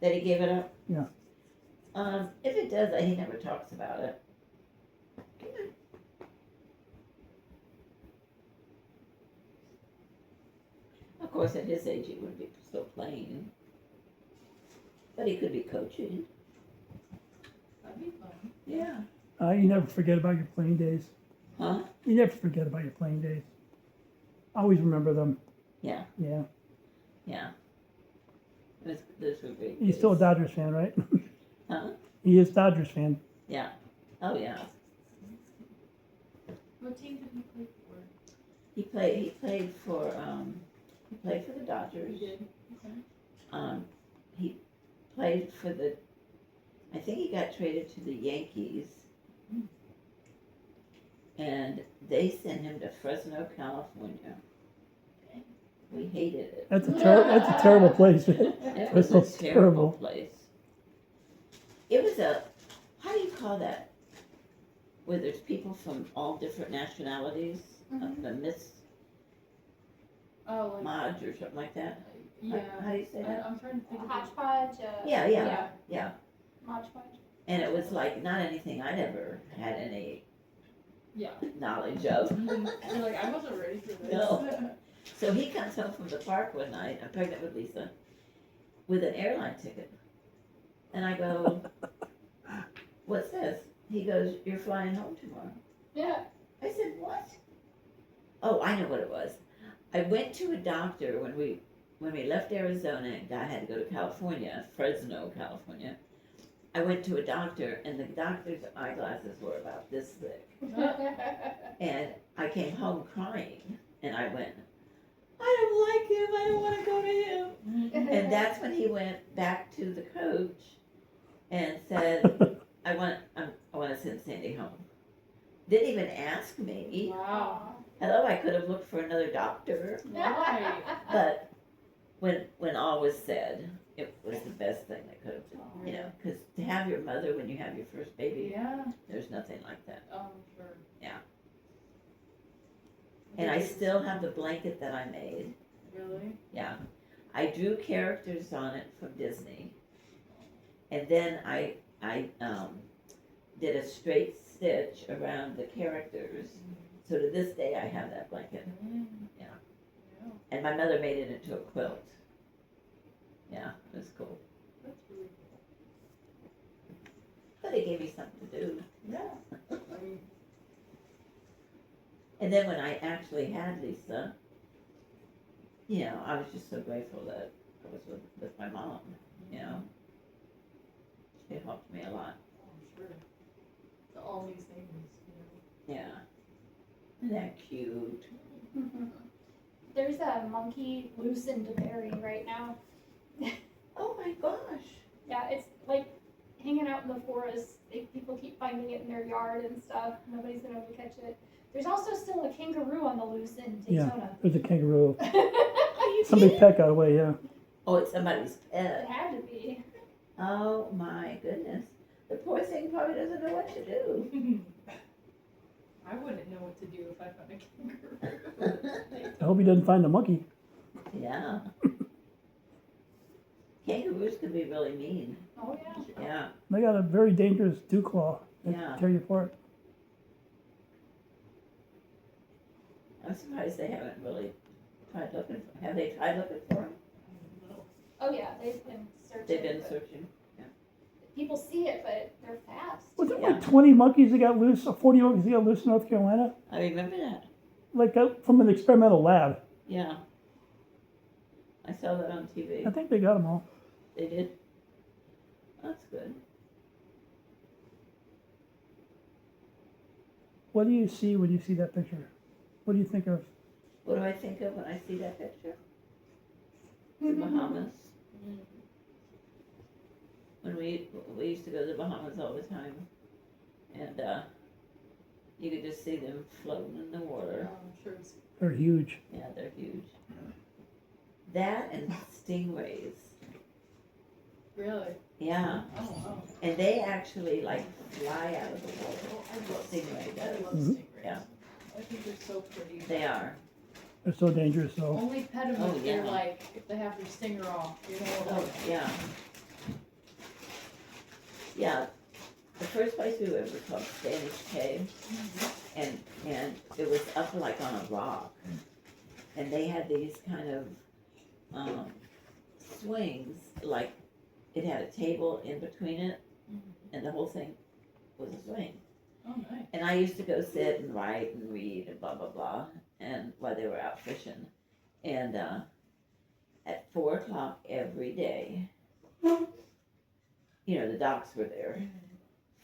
That he gave it up? Yeah. If it does, he never talks about it. Of course, at his age, he wouldn't be still playing. But he could be coaching. That'd be fun. Yeah. You never forget about your playing days. Huh? You never forget about your playing days. Always remember them. Yeah. Yeah. Yeah. Those were great. He's still a Dodgers fan, right? Huh? He is Dodgers fan. Yeah. Oh, yeah. What team did he play for? He played for the Dodgers. He did. Okay. He played for I think he got traded to the Yankees. And they sent him to Fresno, California. We hated it. That's a terrible place. It was Fresno's a terrible terrible. place. It was how do you call that? Where there's people from all different nationalities, Mhm. the Miss Oh, like, Modge or something like that. yeah. How do you say that? I'm trying to think of Hodgepodge. Yeah. Hodgepodge. And it was like not anything I'd ever had any Yeah. knowledge of. You're like, I wasn't ready for this. No. So he comes home from the park one night, I'm pregnant with Lisa, with an airline ticket. And I go, what's this? He goes, you're flying home tomorrow. Yeah. I said, what? Oh, I know what it was. I went to a doctor when we left Arizona and I had to go to California, Fresno, California. I went to a doctor and the doctor's eyeglasses were about this thick. And I came home crying and I went, I don't like him, I don't want to go to him. And that's when he went back to the coach and said, I want to send Sandy home. Didn't even ask me. Wow. Hello, I could have looked for another doctor. Right. But when all was said, it was the best thing that could have been, you know, because to have your mother when you have your first baby, Yeah. there's nothing like that. Oh, sure. Yeah. And I still have the blanket that I made. Really? Yeah. I drew characters on it from Disney. And then I did a straight stitch around the characters. So to this day I have that blanket. Yeah. And my mother made it into a quilt. Yeah, it was cool. That's really cool. But it gave me something to do. Yeah. I mean, And then when I actually had Lisa, you know, I was just so grateful that I was with my mom, you know. She helped me a lot. I'm sure. All these things, you know. Yeah. Isn't that cute? There's a monkey loose in DeBerry right now. Oh my gosh. Yeah, it's like hanging out in the forest. People keep finding it in their yard and stuff. Nobody's been able to catch it. There's also still a kangaroo on the loose in Yeah. Daytona. There's a kangaroo. Are you Somebody kidding? pet got away, yeah. Oh, it's somebody's It pet. had to be. Oh my goodness. The poor thing probably doesn't know what to do. I wouldn't know what to do if I found a kangaroo. I hope he doesn't find the monkey. Yeah. Kangaroos can be really mean. Oh yeah. Yeah. They got a very dangerous dew claw. They Yeah. tear you apart. I'm surprised they haven't really tried looking for. Have they tried looking for him? Oh yeah, they've been searching. They've been but searching. People see it, but they're fast. Was it Yeah. like 20 monkeys that got loose, or 40 monkeys that got loose in North Carolina? I remember that. Like from an experimental lab. Yeah. I saw that on TV. I think they got them all. They did. That's good. What do you see when you see that picture? What do you think of? What do I think of when I see that picture? The Bahamas. When we used to go to the Bahamas all the time, and you could just see them floating in the water. I'm sure it's They're huge. Yeah, they're huge. That and stingrays. really. Yeah, Oh, wow. and they actually like fly out of the water. Oh, I love Stingray I does. love Mhm. stingrays. Yeah. I think they're so pretty. They are. They're so dangerous, though. Only pet them Oh, if they're yeah. like, if they have their stinger off, you know? Oh, yeah. Yeah, the first place we went was called Spanish Cave, and it was up like on a rock, and they had these kind of swings, like it had a table in between it, and the whole thing was a swing. Oh, nice. And I used to go sit and write and read and blah blah blah, and while they were out fishing, and at 4 o'clock every day, you know, the docks were there.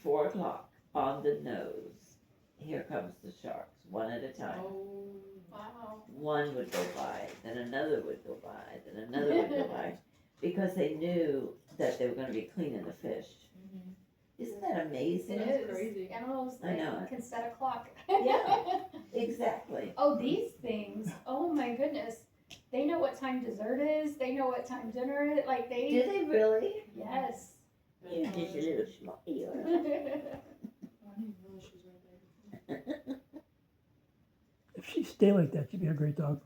4 o'clock on the nose. Here comes the sharks, one at a time. Oh, Wow. One would go by, then another would go by, then another would go by, because they knew that they were going to be cleaning the fish. Isn't that amazing? It That's is. crazy. Animals, I know. can set a clock. Yeah. Exactly. Oh, these things. Oh my goodness. They know what time dessert is. They know what time dinner is. Like Do they. they really? Yes. You just a little small. You are. Oh, I didn't realize she was right there. If she stay like that, she'd be a great dog.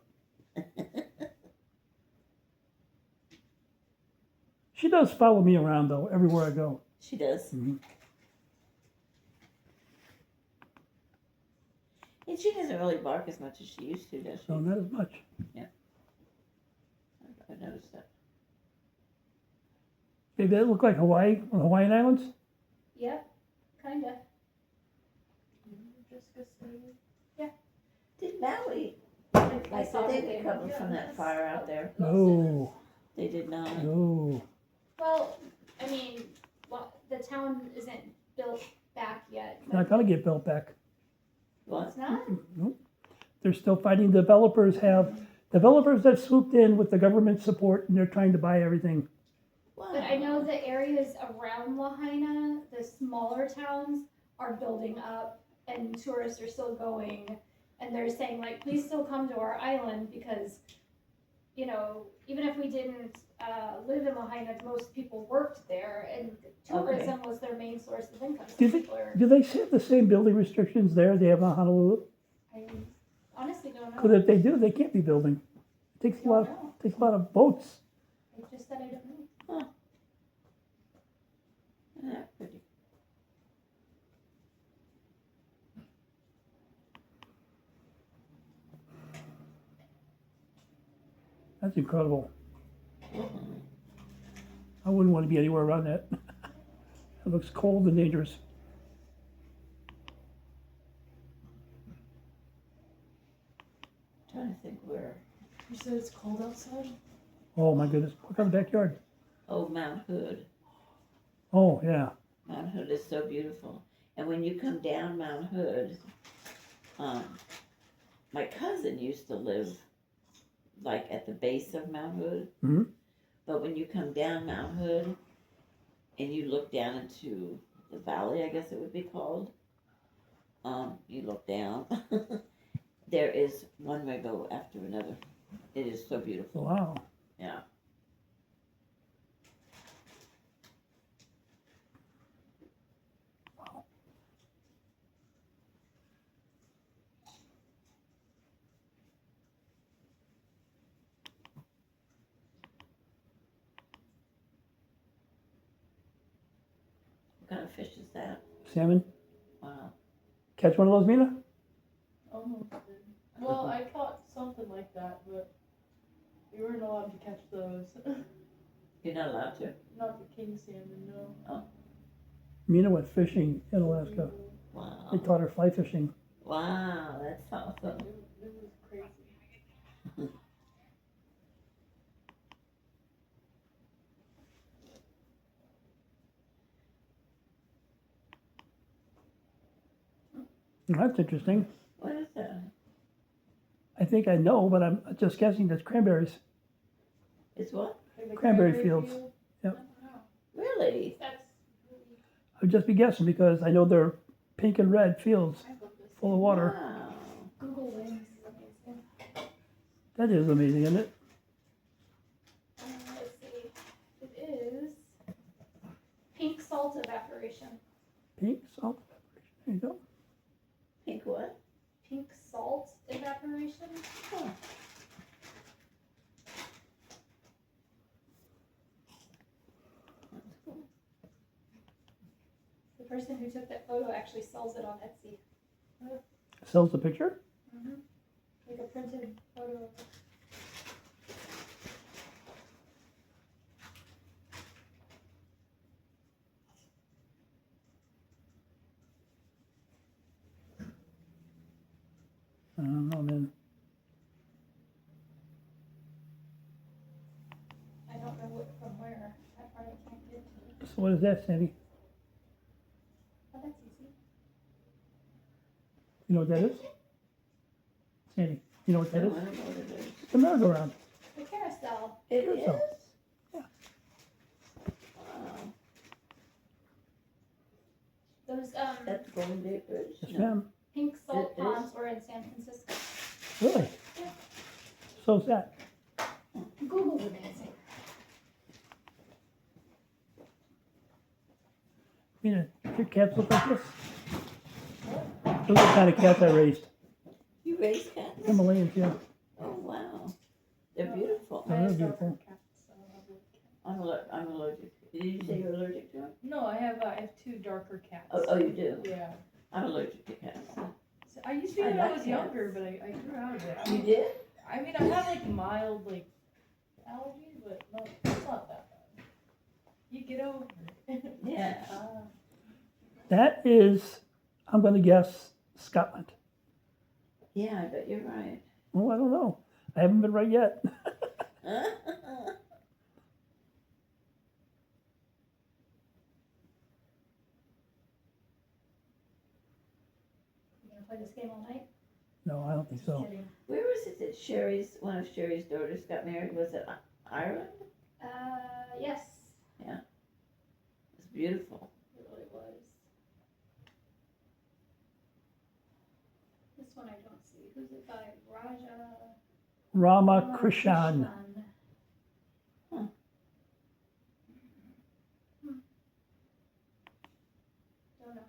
She does follow me around though, everywhere I go. She does. Mhm. And she doesn't really bark as much as she used to, does she? So not as much. I noticed that. Maybe that look like Hawaii, on the Hawaiian Islands? Yep. Kinda. Jessica Staley. Did Maui, I like, saw did that they they- recover from that fire out there? No, They did not. no. Well, I mean, the town isn't built back yet. It's not gonna get built back. What? It's not? Nope. They're still fighting. Developers that swooped in with the government support and they're trying to buy everything. Wow. But I know the areas around Lahaina, the smaller towns, are building up and tourists are still going. And they're saying like, please still come to our island because, you know, even if we didn't live in Lahaina, most people worked there and tourism was their main source of income. So Do they- people are, Do they have the same building restrictions there they have in Honolulu? I honestly don't know. Because if they do, they can't be building. It takes a Don't lot, know. takes a lot of boats. I just said I don't know. Isn't that pretty? That's incredible. Mhm. I wouldn't want to be anywhere around that. It looks cold and dangerous. Trying to think where. You said it's cold outside? Oh my goodness, look at the backyard. Oh, Mount Hood. Oh, yeah. Mount Hood is so beautiful. And when you come down Mount Hood, my cousin used to live like at the base of Mount Hood. Mhm. But when you come down Mount Hood and you look down into the valley, I guess it would be called, you look down, there is one rainbow after another. It is so beautiful. Wow. Yeah. What kind of fish is that? Salmon. Wow. Catch one of those, Mina? Almost did. Well, I caught something like that, but we weren't allowed to catch those. You're not allowed to? Not the king salmon, no. Mina went fishing in Alaska. They Wow. taught her fly fishing. Wow, that's awesome. It was crazy. That's interesting. What is that? I think I know, but I'm just guessing that's cranberries. It's what? Like the Cranberry fields. field. Yep. Wow. Really? That's I'd just be guessing because I know they're pink and red fields I love this. full of water. Wow. Google wings. is amazing. That is amazing, isn't it? Let's see. It is pink salt evaporation. Pink salt. There you go. Pink what? Pink salt evaporation. Huh. That's cool. person who took that photo actually sells it on Etsy. Sells the picture? Like a printed photo of it. I don't know, man. I don't know what from where. That part I can't get to. So what is that, Sandy? Oh, that's easy. You know what that is? Sandy, you know what I that don't is? know what it is. It's a merry-go-round. The carousel. It Sure is? so. Yeah. Wow. Those That's Golden Gate Bridge? Yes, No. ma'am. pink salt It is? ponds were in San Francisco. Really? Yeah. So's that. Google the dancing. You know, your cats look like this. Those are the kind of cats I raised. You raise cats? Himalayans, yeah. Oh, wow. They're beautiful. Oh, I they're have beautiful. darker cats, so I have wood cats. I'm allergic. Did you say you're allergic to them? No, I have 2 darker cats. Oh, you do? Yeah. I'm allergic to cats. So I used to be I when I like was cats. younger, but I grew out of it. You did? I mean, I have like mild like allergies, but no, it's not that bad. You get over it. Yeah. That is, I'm going to guess, Scotland. Yeah, I bet you're right. Oh, I don't know. I haven't been right yet. You gonna play this game all night? No, I don't think so. Kidding. Where was it that one of Sherry's daughters got married? Was it Ireland? Yes. It's beautiful. It really was. This one I don't see. Who's it by? Raja Ramakrishnan. Huh. Don't know.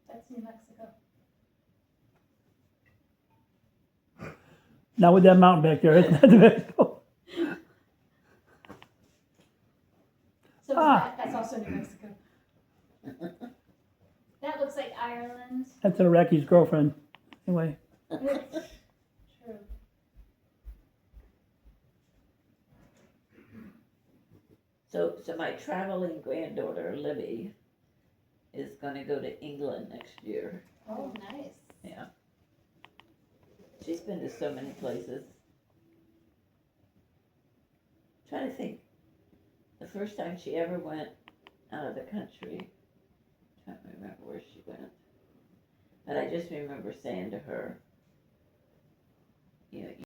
That's New Mexico. Not with that mountain back there, isn't that New Mexico? So Ah. that's also New Mexico. That looks like Ireland. That's an Iraqi's girlfriend. Anyway, True. So my traveling granddaughter, Libby, is gonna go to England next year. Oh, nice. Yeah. She's been to so many places. Trying to think, the first time she ever went out of the country, trying to remember where she went. But I just remember saying to her, you know,